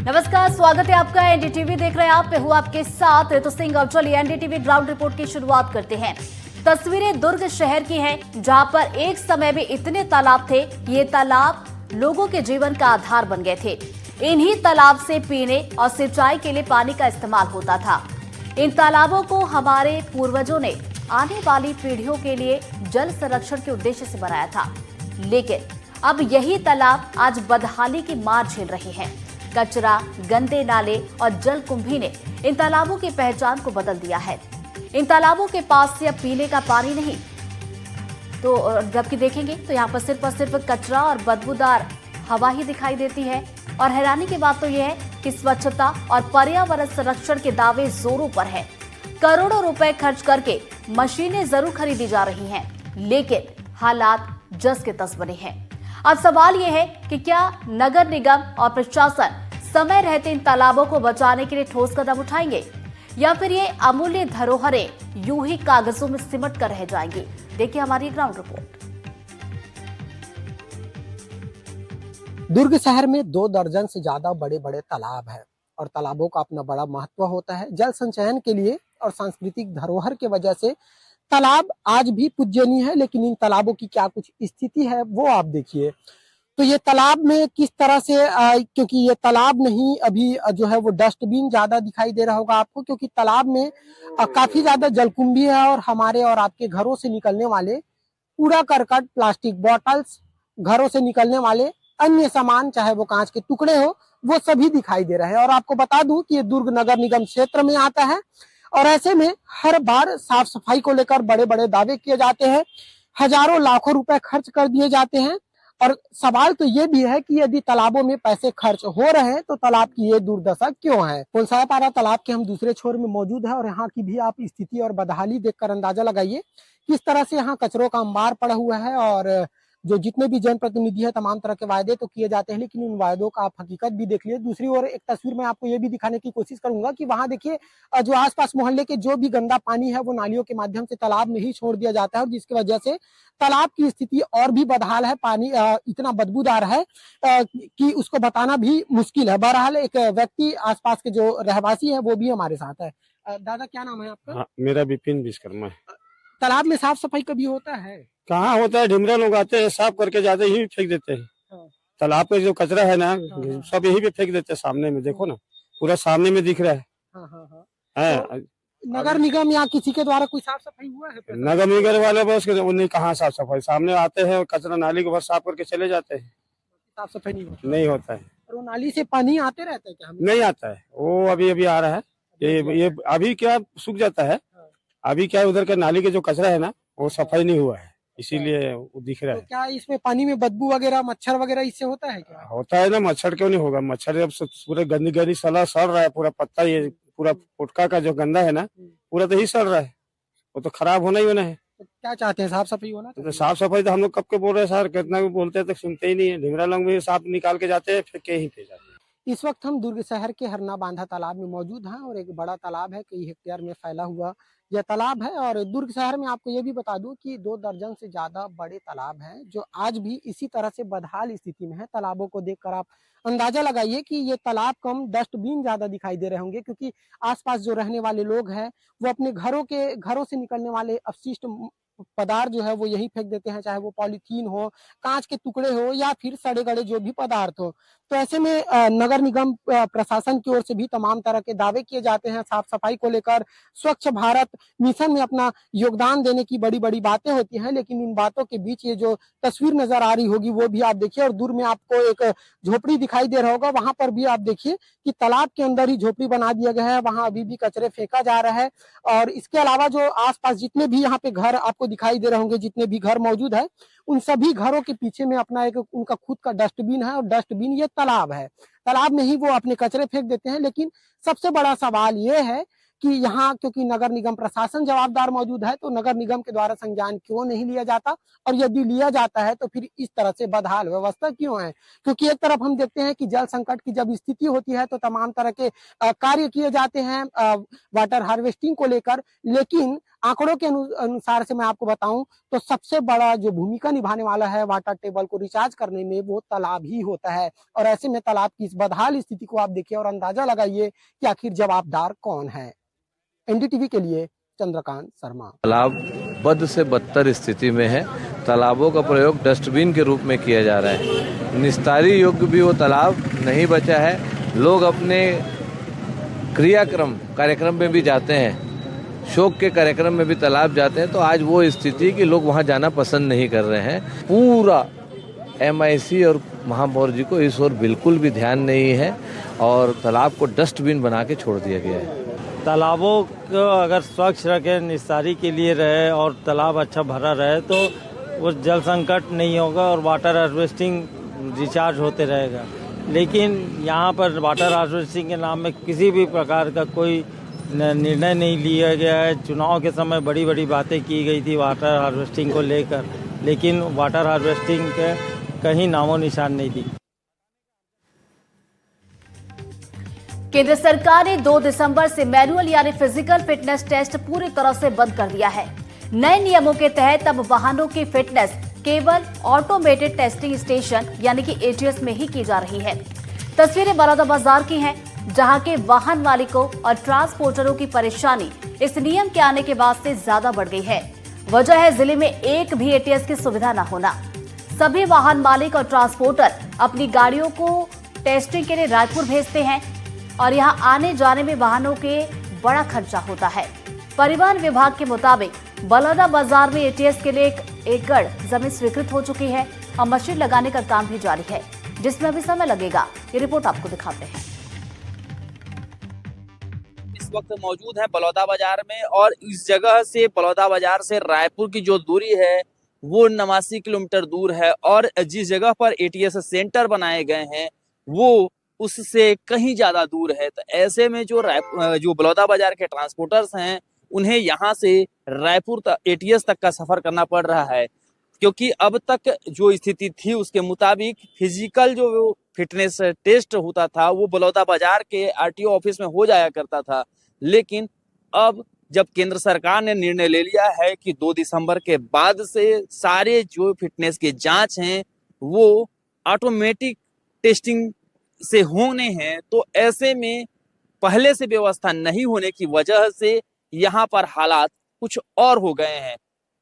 नमस्कार, स्वागत है आपका। एनडीटीवी देख रहे हैं आप, मैं हूं आपके साथ ऋतु सिंह। अब चलिए एनडीटीवी ग्राउंड रिपोर्ट की शुरुआत करते हैं। तस्वीरें दुर्ग शहर की हैं, जहां पर एक समय में इतने तालाब थे। ये तालाब लोगों के जीवन का आधार बन गए थे। इन्हीं तालाब से पीने और सिंचाई के लिए पानी का इस्तेमाल होता था। इन तालाबों को हमारे पूर्वजों ने आने वाली पीढ़ियों के लिए जल संरक्षण के उद्देश्य से बनाया था, लेकिन अब यही तालाब आज बदहाली की मार झेल रहे हैं। कचरा, गंदे नाले और जल कुंभी ने इन तालाबों की पहचान को बदल दिया है। इन तालाबों के पास से अब पीने का पानी नहीं, तो जबकि देखेंगे तो यहाँ पर सिर्फ कचरा और बदबूदार हवा ही दिखाई देती है। और हैरानी की बात तो यह है कि स्वच्छता और पर्यावरण संरक्षण के दावे जोरों पर है। करोड़ों रुपए खर्च करके मशीनें जरूर खरीदी जा रही हैं, लेकिन हालात जस के तस बने हैं। अब सवाल यह है कि क्या नगर निगम और प्रशासन समय रहते इन तालाबों को बचाने के लिए ठोस कदम उठाएंगे, या फिर ये अमूल्य धरोहरें यूं ही कागजों में सिमट कर रह जाएंगी। देखिए हमारी ग्राउंड रिपोर्ट। दुर्ग शहर में 2 दर्जन से ज्यादा बड़े बड़े तालाब हैं और तालाबों का अपना बड़ा महत्व होता है। जल संचयन के लिए और सांस्कृतिक धरोहर के वजह से तालाब आज भी पूजनीय है, लेकिन इन तालाबों की क्या कुछ स्थिति है वो आप देखिए। तो ये तालाब में किस तरह से क्योंकि ये तालाब नहीं, अभी जो है वो डस्टबिन ज्यादा दिखाई दे रहा होगा आपको, क्योंकि तालाब में काफी ज्यादा जलकुंभी है और हमारे और आपके घरों से निकलने वाले कूड़ा करकट, प्लास्टिक बॉटल्स, घरों से निकलने वाले अन्य सामान, चाहे वो कांच के टुकड़े हो, वो सभी दिखाई दे रहे हैं। और आपको बता दूं कि ये दुर्ग नगर निगम क्षेत्र में आता है और ऐसे में हर बार साफ सफाई को लेकर बड़े बड़े दावे किए जाते हैं, हजारों लाखों रुपए खर्च कर दिए जाते हैं। और सवाल तो ये भी है कि यदि तालाबों में पैसे खर्च हो रहे हैं तो तालाब की ये दुर्दशा क्यों है। कोलसापारा तालाब के हम दूसरे छोर में मौजूद है और यहाँ की भी आप स्थिति और बदहाली देखकर अंदाजा लगाइए किस तरह से यहाँ कचरों का अंबार पड़ा हुआ है। और जो जितने भी जनप्रतिनिधि है, तमाम तरह के वायदे तो किए जाते हैं, लेकिन इन वायदों का आप हकीकत भी देख लीजिए। दूसरी ओर एक तस्वीर में आपको ये भी दिखाने की कोशिश करूंगा कि वहां देखिए जो आसपास मोहल्ले के जो भी गंदा पानी है वो नालियों के माध्यम से तालाब में ही छोड़ दिया जाता है, और जिसकी वजह से तालाब की स्थिति और भी बदहाल है। पानी इतना बदबूदार है कि उसको बताना भी मुश्किल है। बहरहाल एक व्यक्ति आसपास के जो रहवासी है वो भी हमारे साथ है। दादा, क्या नाम है आपका? हाँ, मेरा विपिन विश्वकर्मा है। तालाब में साफ सफाई कभी होता है? कहाँ होता है, ढिमरा लोग आते हैं, साफ करके जाते ही फेंक देते हैं। हाँ। तालाब पे जो कचरा है ना, हाँ। सब यही पे फेंक देते हैं। सामने में देखो ना, पूरा सामने में दिख रहा है। हाँ, हाँ, हाँ। है नगर निगम या किसी के द्वारा कोई साफ सफाई हुआ है? नगर निगम वाले बस उन्हें कहाँ साफ सफाई, सामने आते हैं कचरा नाली को बस साफ करके चले जाते हैं। साफ सफाई नहीं होता है। और वो नाली से पानी आते रहता है क्या? नहीं आता है, वो अभी अभी आ रहा है। ये अभी क्या सूख जाता है। अभी क्या उधर का नाली के जो कचरा है ना, वो सफाई नहीं हुआ है, इसीलिए वो दिख रहा है। तो क्या इसमें पानी में बदबू वगैरह, मच्छर वगैरह इससे होता है क्या? होता है ना, मच्छर क्यों नहीं होगा। मच्छर जब पूरे गंदी गंदी सड़ा सड़ रहा है, पूरा पत्ता ये पूरा पुटका का जो गंदा है ना, पूरा तो ही सड़ रहा है, वो तो खराब होना ही होना है। तो क्या चाहते हैं? साफ सफाई होना तो साफ सफाई तो हम लोग कब के बोल रहे हैं सर, कितना भी बोलते हैं तो सुनते ही नहीं है। ढिमरा लोग भी साफ निकाल के जाते हैं, फिर के ही पे जाते हैं। इस वक्त हम दुर्ग शहर के हरना बांधा तालाब में मौजूद हैं और एक बड़ा तालाब है, कई हेक्टेयर में फैला हुआ यह तालाब है। और दुर्ग शहर में आपको ये भी बता दूं कि 2 दर्जन से ज्यादा बड़े तालाब हैं जो आज भी इसी तरह से बदहाल स्थिति में है। तालाबों को देखकर आप अंदाजा लगाइए कि ये तालाब कम, डस्टबिन ज्यादा दिखाई दे रहे होंगे, क्योंकि आसपास जो रहने वाले लोग हैं वो अपने घरों से निकलने वाले अपशिष्ट पदार्थ जो है वो यही फेंक देते हैं, चाहे वो पॉलीथीन हो, कांच के टुकड़े हो या फिर सड़े गले जो भी पदार्थ हो। तो ऐसे में नगर निगम प्रशासन की ओर से भी तमाम तरह के दावे किए जाते हैं साफ सफाई को लेकर, स्वच्छ भारत मिशन में अपना योगदान देने की बड़ी बड़ी बातें होती हैं, लेकिन इन बातों के बीच ये जो तस्वीर नजर आ रही होगी वो भी आप देखिए। और दूर में आपको एक झोपड़ी दिखाई दे रहा होगा, वहां पर भी आप देखिए कि तालाब के अंदर ही झोपड़ी बना दिया गया है, वहां अभी भी कचरे फेंका जा रहा है। और इसके अलावा जो आसपास जितने भी यहाँ पे घर आपको दिखाई दे रहे होंगे, जितने भी घर मौजूद है, उन सभी घरों के पीछे में अपना एक उनका खुद का डस्टबिन है और डस्टबिन ये तालाब है। तालाब में ही वो अपने कचरे फेंक देते हैं। लेकिन सबसे बड़ा सवाल ये है कि यहाँ क्योंकि नगर निगम प्रशासन जवाबदार मौजूद है, तो नगर निगम के द्वारा संज्ञान क्यों नहीं लिया जाता, और यदि लिया जाता है तो फिर इस तरह से बदहाल व्यवस्था क्यों है। क्योंकि एक तरफ हम देखते हैं कि जल संकट की जब स्थिति होती है तो तमाम तरह के कार्य किए जाते हैं वाटर हार्वेस्टिंग को लेकर, लेकिन आंकड़ों के अनुसार से मैं आपको बताऊं तो सबसे बड़ा जो भूमिका निभाने वाला है वाटर टेबल को रिचार्ज करने में वो तालाब ही होता है। और ऐसे में तालाब की इस बदहाल स्थिति को आप देखिए और अंदाजा लगाइए कि आखिर जवाबदार कौन है। एनडीटीवी के लिए चंद्रकांत शर्मा। तालाब बद से बदतर स्थिति में है। तालाबों का प्रयोग डस्टबिन के रूप में किया जा रहा है। निस्तारी योग्य भी वो तालाब नहीं बचा है। लोग अपने कार्यक्रम में भी जाते हैं, शौक के कार्यक्रम में भी तालाब जाते हैं, तो आज वो स्थिति कि लोग वहाँ जाना पसंद नहीं कर रहे हैं। पूरा MIC और महापौर जी को इस ओर बिल्कुल भी ध्यान नहीं है और तालाब को डस्टबिन बना के छोड़ दिया गया है। तालाबों को अगर स्वच्छ रखे, निस्तारी के लिए रहे और तालाब अच्छा भरा रहे तो वो जल संकट नहीं होगा और वाटर हार्वेस्टिंग रिचार्ज होते रहेगा। लेकिन यहाँ पर वाटर हार्वेस्टिंग के नाम में किसी भी प्रकार का कोई निर्णय नहीं लिया गया है। चुनाव के समय बड़ी बड़ी बातें की गई थी वाटर हार्वेस्टिंग को लेकर, लेकिन वाटर हार्वेस्टिंग के कहीं नामो निशान नहीं दी। केंद्र सरकार ने 2 दिसंबर से मैनुअल यानी फिजिकल फिटनेस टेस्ट पूरी तरह से बंद कर दिया है। नए नियमों के तहत अब वाहनों की फिटनेस केवल ऑटोमेटेड टेस्टिंग स्टेशन यानी कि ATS में ही की जा रही है। तस्वीरें बलौदाबाजार की हैं, जहां के वाहन मालिकों और ट्रांसपोर्टरों की परेशानी इस नियम के आने के बाद से ज्यादा बढ़ गई है। वजह है जिले में एक भी ATS की सुविधा न होना। सभी वाहन मालिक और ट्रांसपोर्टर अपनी गाड़ियों को टेस्टिंग के लिए रायपुर भेजते हैं और यहां आने जाने में वाहनों के बड़ा खर्चा होता है। परिवहन विभाग के मुताबिक बलौदाबाजार में ATS के लिए 1 एकड़ जमीन स्वीकृत हो चुकी है और मशीन लगाने का काम भी जारी है, जिसमें अभी समय लगेगा। ये रिपोर्ट आपको दिखाते हैं। इस वक्त मौजूद है बलौदाबाजार में और इस जगह से बलौदाबाजार से रायपुर की जो दूरी है वो 89 किलोमीटर दूर है और जिस जगह पर ATS सेंटर बनाए गए हैं वो उससे कहीं ज्यादा दूर है। तो ऐसे में जो बलौदाबाजार के ट्रांसपोर्टर्स हैं उन्हें यहाँ से रायपुर तक ATS तक का सफर करना पड़ रहा है, क्योंकि अब तक जो स्थिति थी उसके मुताबिक फिजिकल जो फिटनेस टेस्ट होता था वो बलौदाबाजार के RTO ऑफिस में हो जाया करता था। लेकिन अब जब केंद्र सरकार ने निर्णय ले लिया है कि 2 दिसंबर के बाद से सारे जो फिटनेस के जांच हैं वो ऑटोमेटिक टेस्टिंग से होने हैं, तो ऐसे में पहले से व्यवस्था नहीं होने की वजह से यहाँ पर हालात कुछ और हो गए हैं।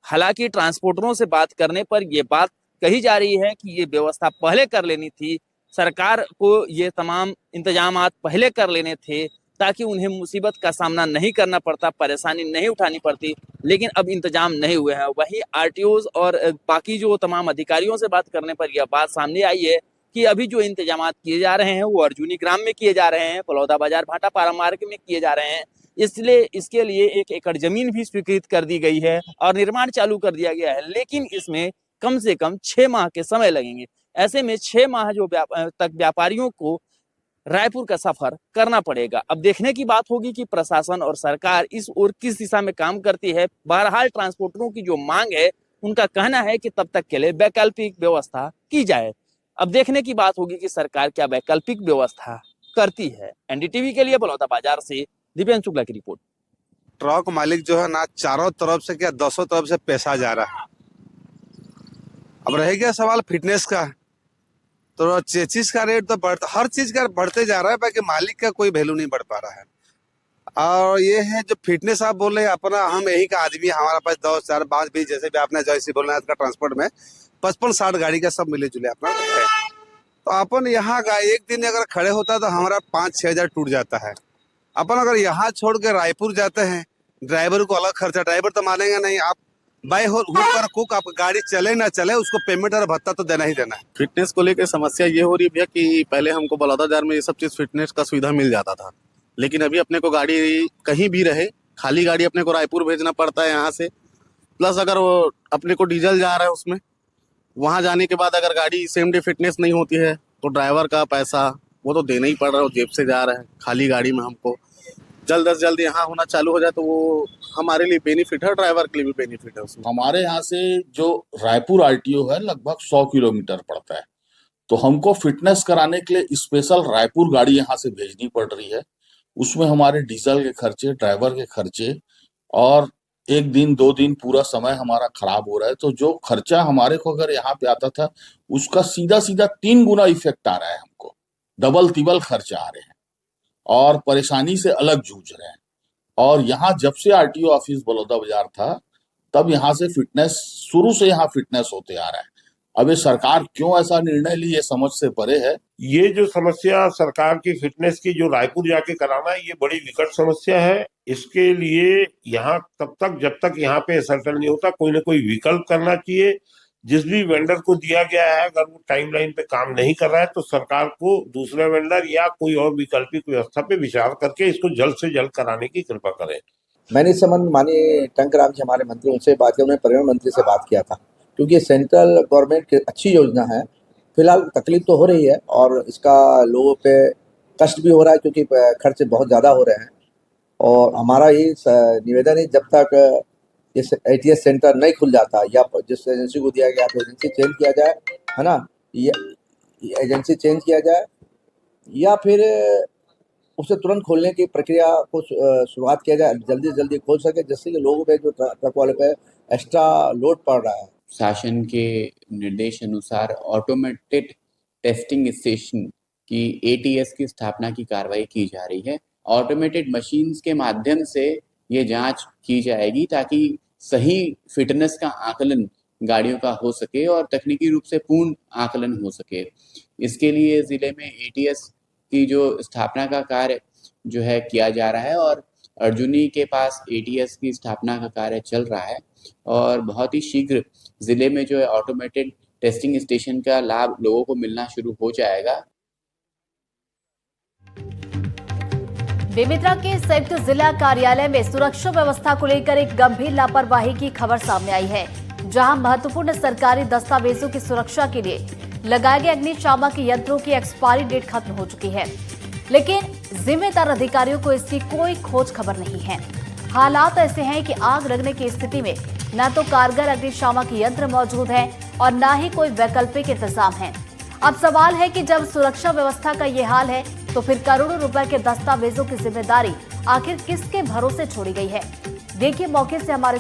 हालांकि ट्रांसपोर्टरों से बात करने पर यह बात कही जा रही है कि ये व्यवस्था पहले कर लेनी थी, सरकार को ये तमाम इंतजामात पहले कर लेने थे ताकि उन्हें मुसीबत का सामना नहीं करना पड़ता, परेशानी नहीं उठानी पड़ती, लेकिन अब इंतजाम नहीं हुए हैं। वहीं RTOs और बाकी जो तमाम अधिकारियों से बात करने पर यह बात सामने आई है कि अभी जो इंतजामात किए जा रहे हैं वो अर्जुनी ग्राम में किए जा रहे हैं, बलौदाबाजार भाटापारा मार्ग में किए जा रहे हैं। इसलिए इसके लिए 1 एकड़ जमीन भी स्वीकृत कर दी गई है और निर्माण चालू कर दिया गया है, लेकिन इसमें कम से कम 6 माह के समय लगेंगे। ऐसे में 6 माह तक व्यापारियों को रायपुर का सफर करना पड़ेगा। अब देखने की बात होगी कि प्रशासन और सरकार इस ओर किस दिशा में काम करती है। बहरहाल ट्रांसपोर्टरों की जो मांग है उनका कहना है कि तब तक के लिए वैकल्पिक व्यवस्था की जाए। अब देखने की बात होगी कि सरकार क्या वैकल्पिक व्यवस्था करती है। NDTV के लिए बलौदाबाजार से दिव्यांशु शुक्ला की रिपोर्ट। ट्रक मालिक जो है ना चारों तरफ से क्या 10 तरफ से पैसा जा रहा है। अब रह गया सवाल फिटनेस का, तो चीज का रेट तो हर चीज का बढ़ते जा रहा है, बाकी मालिक का कोई वैल्यू नहीं बढ़ पा रहा है। और ये है जो फिटनेस आप बोल रहे हैं अपना, हम यही का आदमी, हमारे पास 10, 4, 5 भी जैसे भी आपने जैसे बोलना है ट्रांसपोर्ट में 55-60 गाड़ी का सब मिले जुले अपना है। तो अपन यहाँ का एक दिन अगर खड़े होता है तो हमारा 5-6 हजार टूट जाता है। अपन अगर यहाँ छोड़ के रायपुर जाते हैं, ड्राइवर को अलग खर्चा, ड्राइवर तो मानेगा नहीं। आप बाय होकर कुक आप गाड़ी चले ना चले उसको पेमेंट और भत्ता तो देना ही देना है। फिटनेस को लेकर समस्या ये हो रही है कि पहले हमको बलौदाबाजार में ये सब चीज फिटनेस का सुविधा मिल जाता था, लेकिन अभी अपने को गाड़ी कहीं भी रहे, खाली गाड़ी अपने को रायपुर भेजना पड़ता है यहाँ से। प्लस अगर वो अपने को डीजल जा रहा है उसमें, वहाँ जाने के बाद अगर गाड़ी सेम डे फिटनेस नहीं होती है तो ड्राइवर का पैसा वो तो देना ही पड़ रहा है, वो जेब से जा रहा है। खाली गाड़ी में हमको जल्द से जल्द यहाँ होना चालू हो जाए तो वो हमारे लिए बेनिफिट है, ड्राइवर के लिए भी बेनिफिट है उसमें। हमारे यहाँ से जो रायपुर RTO है लगभग 100 किलोमीटर पड़ता है, तो हमको फिटनेस कराने के लिए स्पेशल रायपुर गाड़ी यहाँ से भेजनी पड़ रही है। उसमें हमारे डीजल के खर्चे, ड्राइवर के खर्चे और एक दिन 2 दिन पूरा समय हमारा खराब हो रहा है। तो जो खर्चा हमारे को अगर यहाँ पे आता था उसका सीधा सीधा 3 गुना इफेक्ट आ रहा है हमको, डबल तिबल खर्चा आ रहे हैं और परेशानी से अलग जूझ रहे हैं। और यहाँ जब से आरटीओ ऑफिस बलौदाबाजार था तब यहाँ से फिटनेस शुरू से यहाँ फिटनेस होते आ रहा है। अब ये सरकार क्यों ऐसा निर्णय ली ये समझ से परे है। ये जो समस्या सरकार की फिटनेस की जो रायपुर जाके कराना है, ये बड़ी विकट समस्या है। इसके लिए यहाँ तब तक जब तक यहाँ पे सेटल नहीं होता कोई ना कोई विकल्प करना चाहिए। जिस भी वेंडर को दिया गया है अगर वो टाइमलाइन पे काम नहीं कर रहा है तो सरकार को दूसरा वेंडर या कोई और वैकल्पिक व्यवस्था पे विचार करके इसको जल्द से जल्द कराने की कृपा करें। मैंने इस संबंध माननीय टंकराम जी हमारे मंत्री उनसे बात की, उन्होंने पर्यावरण मंत्री से बात किया था, क्योंकि सेंट्रल गवर्नमेंट की अच्छी योजना है। फिलहाल तकलीफ तो हो रही है और इसका लोगों पे कष्ट भी हो रहा है क्योंकि खर्चे बहुत ज़्यादा हो रहे हैं। और हमारा ये निवेदन है जब तक इस ATS सेंटर नहीं खुल जाता या जिस एजेंसी को दिया गया तो एजेंसी चेंज किया जाए, है ना, या एजेंसी चेंज किया जाए या फिर उसे तुरंत खोलने की प्रक्रिया को शुरुआत किया जाए, जल्दी से जल्दी खोल सके, जिससे कि लोगों पे जो ट्रक वाले पे एक्स्ट्रा लोड पड़ रहा है। शासन के निर्देश अनुसार ऑटोमेटेड टेस्टिंग स्टेशन की ATS की स्थापना की कार्रवाई की जा रही है। ऑटोमेटेड मशीन्स के माध्यम से ये जांच की जाएगी ताकि सही फिटनेस का आकलन गाड़ियों का हो सके और तकनीकी रूप से पूर्ण आकलन हो सके। इसके लिए ज़िले में ATS की जो स्थापना का कार्य जो है किया जा रहा है और अर्जुनी के पास ATS की स्थापना का कार्य चल रहा है और बहुत ही शीघ्र ज़िले में जो है ऑटोमेटेड टेस्टिंग स्टेशन का लाभ लोगों को मिलना शुरू हो जाएगा। बेमेतरा के संयुक्त जिला कार्यालय में सुरक्षा व्यवस्था को लेकर एक गंभीर लापरवाही की खबर सामने आई है, जहां महत्वपूर्ण सरकारी दस्तावेजों की सुरक्षा के लिए लगाए गए अग्निशामक यंत्रों की एक्सपायरी डेट खत्म हो चुकी है, लेकिन जिम्मेदार अधिकारियों को इसकी कोई खोज खबर नहीं है। हालात ऐसे हैं कि आग लगने की स्थिति में न तो कारगर अग्निशामक यंत्र मौजूद है और न ही कोई वैकल्पिक इंतजाम है। अब सवाल है कि जब सुरक्षा व्यवस्था का ये हाल है तो फिर करोड़ों रुपए के दस्तावेजों की जिम्मेदारी आखिर किसके भरोसे छोड़ी गई है। देखिए मौके से हमारे